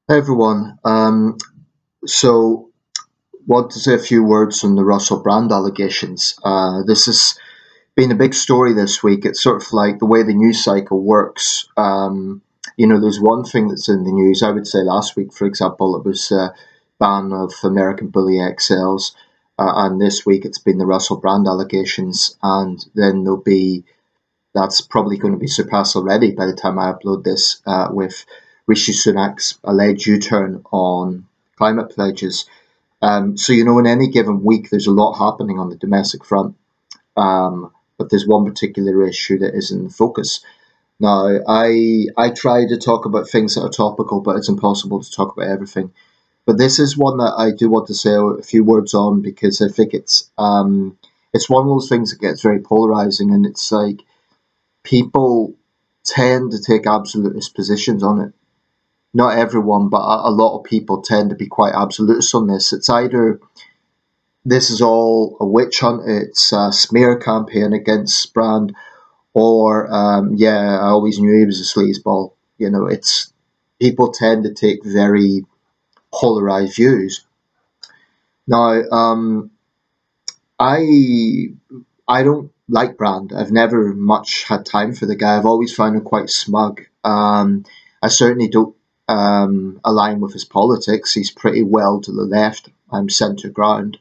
Hey everyone. So, want to say a few words on the Russell Brand allegations. This has been a big story this week. It's sort of like the way the news cycle works. There's one thing that's in the news. I would say last week, for example, it was ban of American Bully XLs, and this week it's been the Russell Brand allegations, and then there'll be that's probably going to be surpassed already by the time I upload this with Rishi Sunak's alleged U-turn on climate pledges. In any given week, there's a lot happening on the domestic front, but there's one particular issue that is in focus. Now, I try to talk about things that are topical, but it's impossible to talk about everything. But this is one that I do want to say a few words on because I think it's one of those things that gets very polarizing, and it's like people tend to take absolutist positions on it. Not everyone, but a lot of people tend to be quite absolutist on this. It's either this is all a witch hunt, it's a smear campaign against Brand, or yeah, I always knew he was a sleazeball. It's people tend to take very polarized views. Now, I I don't like Brand. I've never much had time for the guy. I've always found him quite smug. I certainly don't align with his politics. He's pretty well to the left. I'm centre ground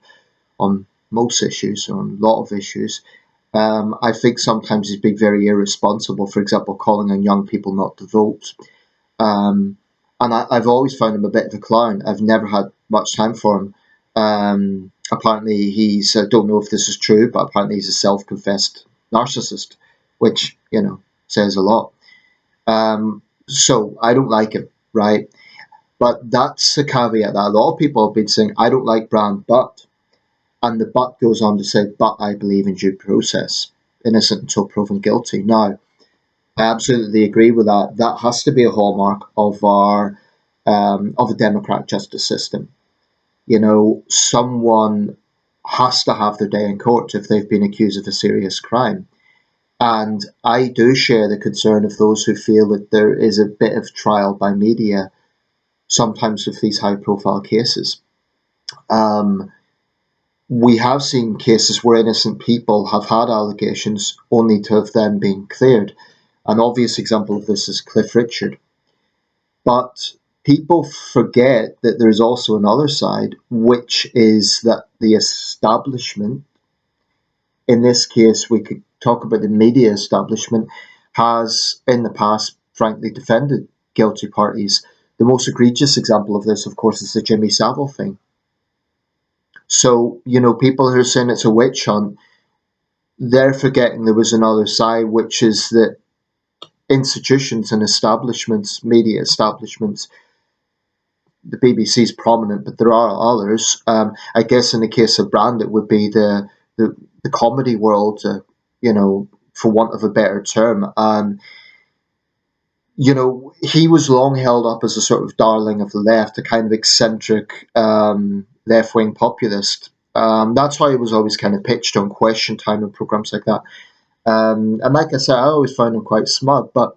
on most issues, on a lot of issues. I think sometimes he's been very irresponsible. For example, calling on young people not to vote. I've always found him a bit of a clown. I've never had much time for him. Apparently, he's I don't know if this is true, but apparently he's a self-confessed narcissist, which says a lot. So I don't like him, right? But that's the caveat that a lot of people have been saying. I don't like Brand, but and the but goes on to say, but I believe in due process, innocent until proven guilty. Now, I absolutely agree with that. That has to be a hallmark of our of a democratic justice system. Someone has to have their day in court if they've been accused of a serious crime. And I do share the concern of those who feel that there is a bit of trial by media sometimes with these high profile cases. Um, we have seen cases where innocent people have had allegations only to have them been cleared. An obvious example of this is Cliff Richard. But people forget that there's also another side, which is that the establishment, in this case, we could talk about the media establishment, has in the past, frankly, defended guilty parties. The most egregious example of this, of course, is the Jimmy Savile thing. So, people who are saying it's a witch hunt, they're forgetting there was another side, which is that institutions and establishments, media establishments, the BBC is prominent, but there are others. I guess in the case of Brand, it would be the comedy world, for want of a better term. He was long held up as a sort of darling of the left, a kind of eccentric left wing populist. That's why he was always kind of pitched on Question Time and programs like that. And like I said, I always found him quite smug, but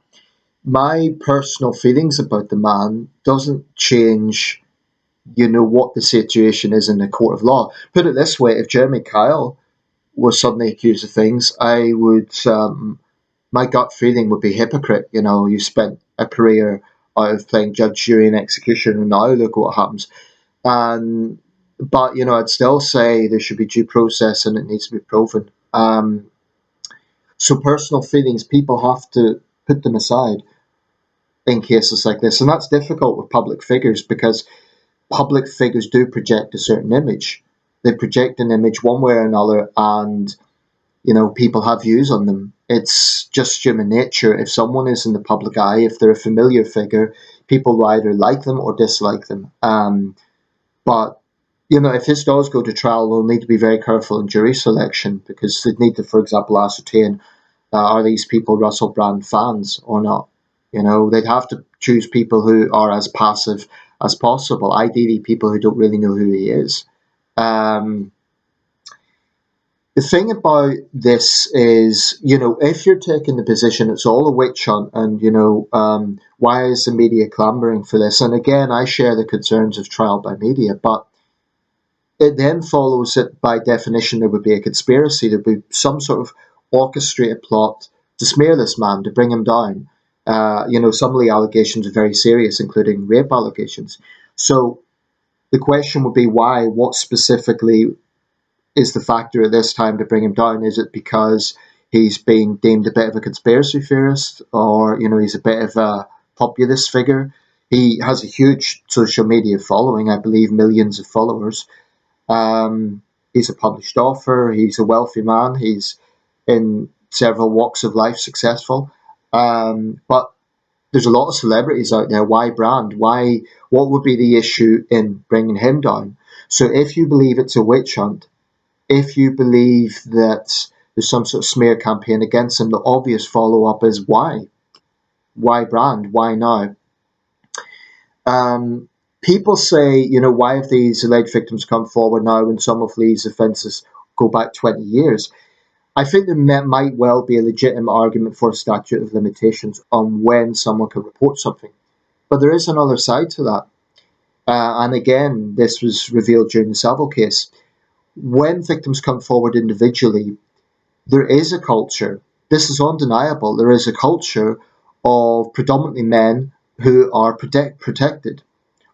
my personal feelings about the man doesn't change what the situation is in the court of law. Put it this way: if Jeremy Kyle was suddenly accused of things, I would, my gut feeling would be hypocrite. You spent a career out of playing judge, jury, and executioner, and now look what happens. And but I'd still say there should be due process, and it needs to be proven. So personal feelings, people have to put them aside in cases like this, and that's difficult with public figures because public figures do project a certain image. They project an image one way or another, and people have views on them. It's just human nature. If someone is in the public eye, if they're a familiar figure, people will either like them or dislike them. But if this does go to trial, they'll need to be very careful in jury selection because they'd need to, for example, ascertain are these people Russell Brand fans or not. They'd have to choose people who are as passive as possible. Ideally, people who don't really know who he is. Um, The thing about this is, if you're taking the position it's all a witch hunt, and why is the media clamoring for this? And again, I share the concerns of trial by media, but it then follows that by definition there would be a conspiracy, there would be some sort of orchestrated plot to smear this man, to bring him down. Some of the allegations are very serious, including rape allegations. So the question would be why? What specifically is the factor at this time to bring him down? Is it because he's being deemed a bit of a conspiracy theorist, or he's a bit of a populist figure? He has a huge social media following, I believe millions of followers. He's a published author. He's a wealthy man. He's in several walks of life successful. But there's a lot of celebrities out there. Why brand? Why? What would be the issue in bringing him down? So if you believe it's a witch hunt, if you believe that there's some sort of smear campaign against him, the obvious follow up is why? Why brand? Why now? People say, why have these alleged victims come forward now when some of these offences go back 20 years? I think there might well be a legitimate argument for a statute of limitations on when someone can report something. But there is another side to that. And again, this was revealed during the Savile case. When victims come forward individually, there is a culture, this is undeniable, there is a culture of predominantly men who are protected.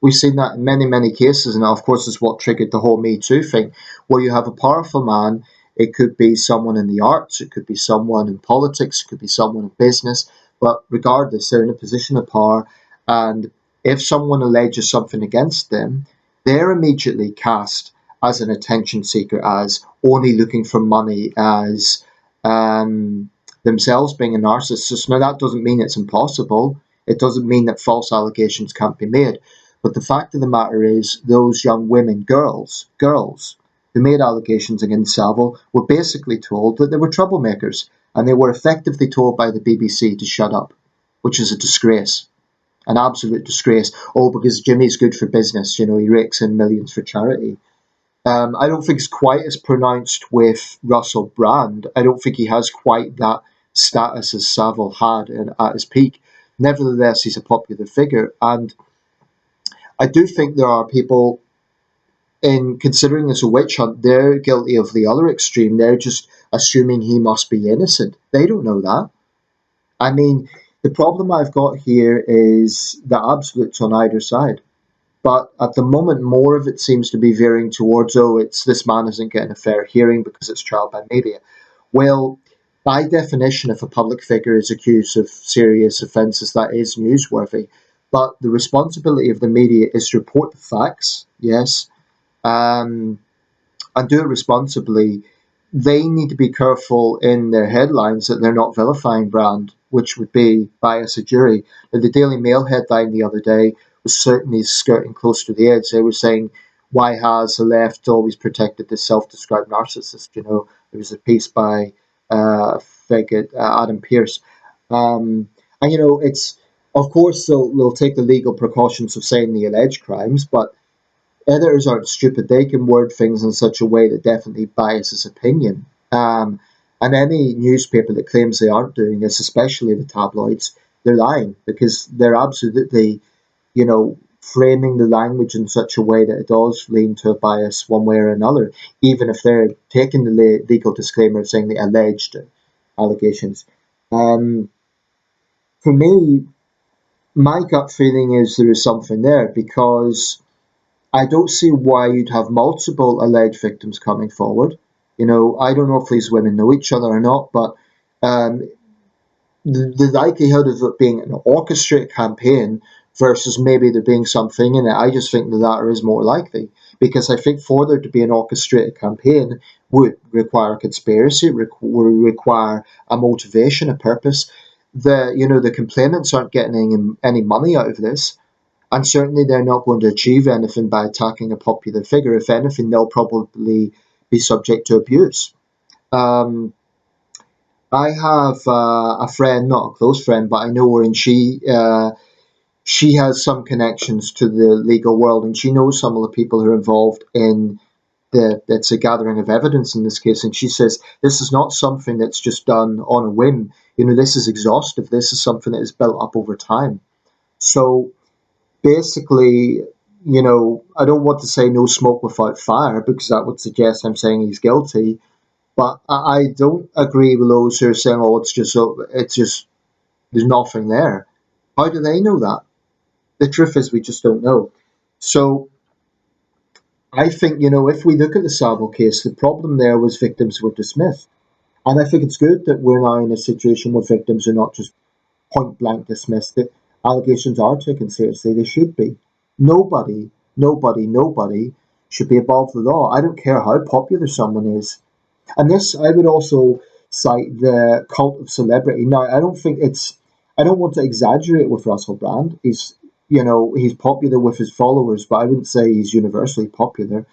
We've seen that in many, many cases, and that, of course, is what triggered the whole Me Too thing, where you have a powerful man. It could be someone in the arts, it could be someone in politics, it could be someone in business, but regardless, they're in a position of power, and if someone alleges something against them, they're immediately cast as an attention seeker, as only looking for money, as themselves being a narcissist. Now, that doesn't mean it's impossible. It doesn't mean that false allegations can't be made. But the fact of the matter is, those young women, girls who made allegations against Savile were basically told that they were troublemakers, and they were effectively told by the BBC to shut up, which is a disgrace, an absolute disgrace. Oh, because Jimmy's good for business, he rakes in millions for charity. I don't think it's quite as pronounced with Russell Brand. I don't think he has quite that status as Savile had at his peak. Nevertheless, he's a popular figure, and I do think there are people, in considering this a witch hunt, they're guilty of the other extreme. They're just assuming he must be innocent. They don't know that. I mean, the problem I've got here is the absolutes on either side. But at the moment, more of it seems to be veering towards, oh, it's this man isn't getting a fair hearing because it's trial by media. Well, by definition, if a public figure is accused of serious offences, that is newsworthy. But the responsibility of the media is to report the facts, yes, and do it responsibly. They need to be careful in their headlines that they're not vilifying Brand, which would be bias a jury. Now, the Daily Mail headline the other day was certainly skirting close to the edge. They were saying, why has the left always protected this self-described narcissist? There was a piece by Adam Pearce. It's, of course, they'll take the legal precautions of saying the alleged crimes, but editors aren't stupid. They can word things in such a way that definitely biases opinion. And any newspaper that claims they aren't doing this, especially the tabloids, they're lying, because they're absolutely, framing the language in such a way that it does lean to a bias one way or another, even if they're taking the legal disclaimer of saying the alleged allegations. For me, my gut feeling is there is something there, because I don't see why you'd have multiple alleged victims coming forward. I don't know if these women know each other or not, but um, the likelihood of it being an orchestrated campaign versus maybe there being something in it, I just think the latter is more likely. Because I think for there to be an orchestrated campaign would require a conspiracy, would require a motivation, a purpose. The complainants aren't getting any money out of this. And certainly they're not going to achieve anything by attacking a popular figure. If anything, they'll probably be subject to abuse. I have a friend, not a close friend, but I know her, and she has some connections to the legal world, and she knows some of the people who are involved in it's a gathering of evidence in this case, and she says this is not something that's just done on a whim. This is exhaustive. This is something that is built up over time. So basically, I don't want to say no smoke without fire because that would suggest I'm saying he's guilty. But I don't agree with those who are saying, "Oh, it's just there's nothing there." How do they know that? The truth is, we just don't know. So I think, if we look at the Savile case, the problem there was victims were dismissed. And I think it's good that we're now in a situation where victims are not just point blank dismissed, that allegations are taken seriously. They should be. Nobody should be above the law. I don't care how popular someone is. And this, I would also cite the cult of celebrity. Now, I don't want to exaggerate with Russell Brand. He's popular with his followers, but I wouldn't say he's universally popular.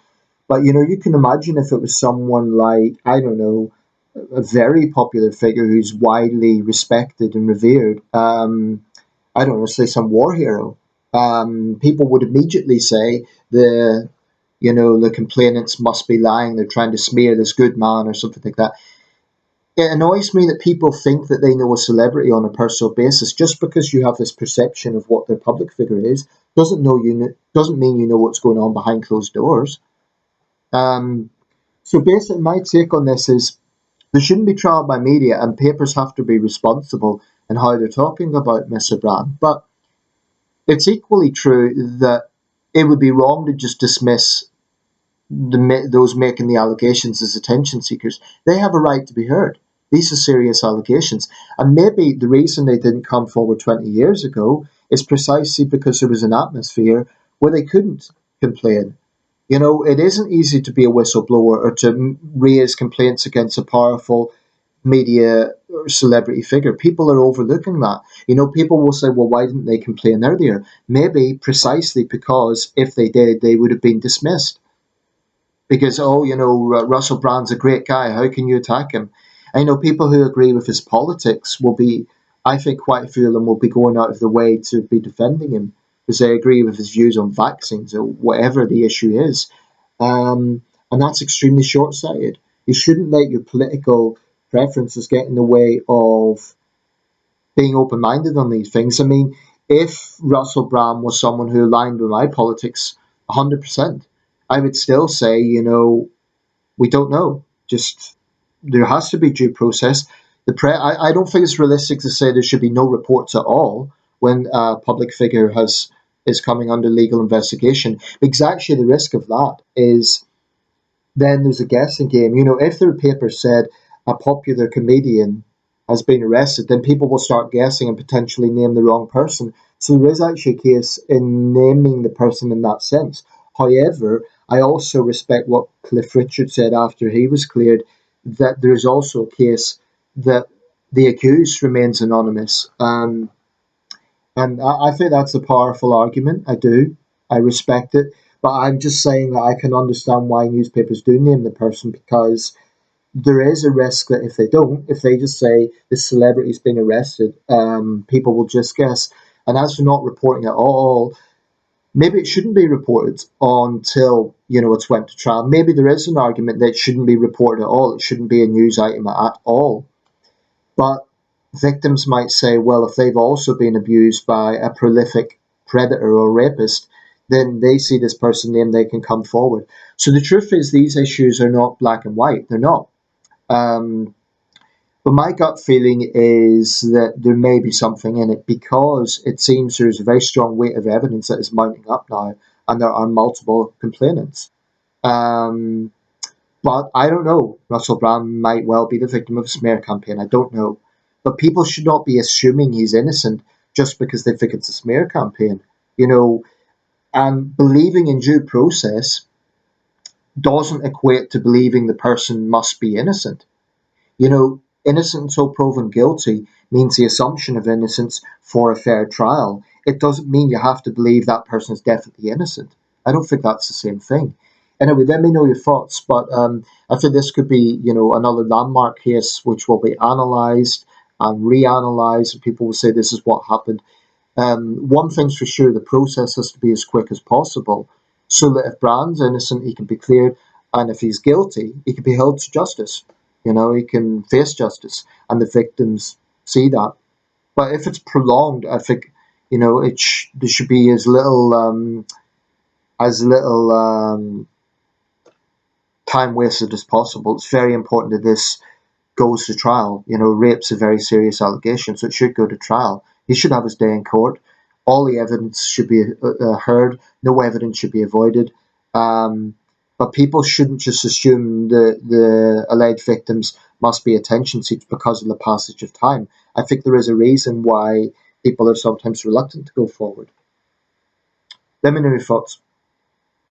But you can imagine if it was someone like, I don't know, a very popular figure who's widely respected and revered. I don't know, say some war hero. People would immediately say the complainants must be lying. They're trying to smear this good man or something like that. It annoys me that people think that they know a celebrity on a personal basis. Just because you have this perception of what their public figure is doesn't mean you know what's going on behind closed doors. Um, so basically, my take on this is there shouldn't be trial by media, and papers have to be responsible in how they're talking about Mr. Brand. But it's equally true that it would be wrong to just dismiss those making the allegations as attention seekers. They have a right to be heard. These are serious allegations. And maybe the reason they didn't come forward 20 years ago is precisely because there was an atmosphere where they couldn't complain. It isn't easy to be a whistleblower or to raise complaints against a powerful media or celebrity figure. People are overlooking that. People will say, well, why didn't they complain earlier? Maybe precisely because if they did, they would have been dismissed because Russell Brand's a great guy. How can you attack him? I know people who agree with his politics will be. I think quite a few of them will be going out of their way to be defending him because they agree with his views on vaccines or whatever the issue is. And that's extremely short-sighted. You shouldn't let your political preferences get in the way of being open-minded on these things. I mean, if Russell Brand was someone who aligned with my politics 100%, I would still say, we don't know. Just there has to be due process. I don't think it's realistic to say there should be no reports at all when a public figure is coming under legal investigation. Because actually, the risk of that is then there's a guessing game. If the paper said a popular comedian has been arrested, then people will start guessing and potentially name the wrong person. So there is actually a case in naming the person in that sense. However, I also respect what Cliff Richard said after he was cleared, that there is also a case that the accused remains anonymous. And I think that's a powerful argument. I do. I respect it. But I'm just saying that I can understand why newspapers do name the person because there is a risk that if they just say the celebrity's been arrested, people will just guess. And as for not reporting at all, maybe it shouldn't be reported until it's went to trial. Maybe there is an argument that it shouldn't be reported at all. It shouldn't be a news item at all. But victims might say, well, if they've also been abused by a prolific predator or rapist, then they see this person named, they can come forward. So the truth is, these issues are not black and white. They're not. Um, but my gut feeling is that there may be something in it because it seems there's a very strong weight of evidence that is mounting up now, and there are multiple complainants. Um, but I don't know. Russell Brand might well be the victim of a smear campaign. I don't know. But people should not be assuming he's innocent just because they think it's a smear campaign. You know, and believing in due process doesn't equate to believing the person must be innocent. Innocent until proven guilty means the assumption of innocence for a fair trial. It doesn't mean you have to believe that person is definitely innocent. I don't think that's the same thing. Anyway, let me know your thoughts. But I think this could be, another landmark case which will be analysed and reanalyzed, and people will say this is what happened. One thing's for sure: the process has to be as quick as possible, so that if Brand's innocent, he can be cleared. And if he's guilty, he can be held to justice. He can face justice, and the victims see that. But if it's prolonged, I think there should be as little time wasted as possible. It's very important that this goes to trial. Rape's a very serious allegation, so it should go to trial. He should have his day in court. All the evidence should be heard. No evidence should be avoided. But people shouldn't just assume the alleged victims must be attention seekers because of the passage of time. I think there is a reason why people are sometimes reluctant to go forward. Let me know your thoughts.